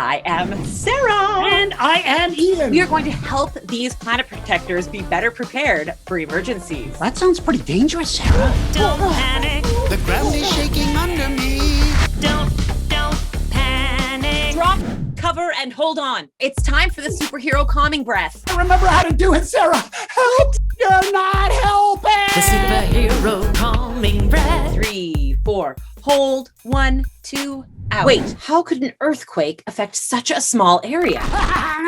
I am Sarah. And I am Ian. We are going to help these planet protectors be better prepared for emergencies. That sounds pretty dangerous, Sarah. Don't panic. The ground is shaking under me. Don't panic. Drop, cover, and hold on. It's time for the superhero calming breath. I remember how to do it, Sarah. Help! You're not helping! The superhero calming breath. 3, 4. Hold. 1, 2, out. Wait, how could an earthquake affect such a small area?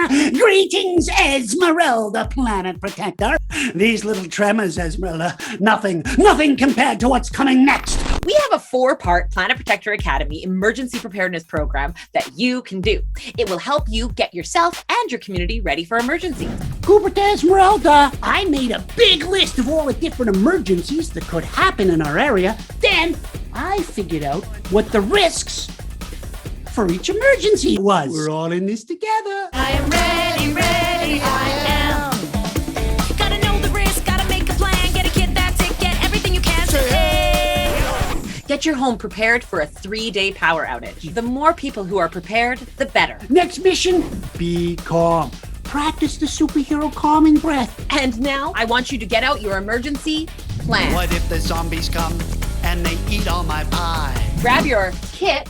Greetings, Esmeralda, planet protector. These little tremors, Esmeralda, nothing compared to what's coming next. We have a 4-part Planet Protector Academy emergency preparedness program that you can do. It will help you get yourself and your community ready for emergencies. Cooper to Esmeralda, I made a big list of all the different emergencies that could happen in our area. Then I figured out what the risks for each emergency was. We're all in this together. I am ready, I am. Gotta know the risk, gotta make a plan, get a kit, that's it, get everything you can today. Get your home prepared for a 3-day power outage. The more people who are prepared, the better. Next mission, be calm. Practice the superhero calming breath. And now I want you to get out your emergency plan. What if the zombies come and they eat all my pie? Grab your kit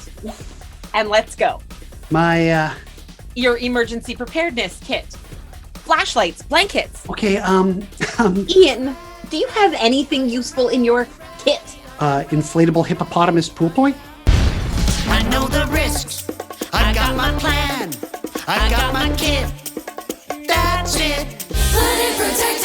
and let's go. Your emergency preparedness kit. Flashlights, blankets. Okay, Ian, do you have anything useful in your kit? inflatable hippopotamus pool toy? I know the risks. I got my plan. I got my kit. That's it. Planet Protector.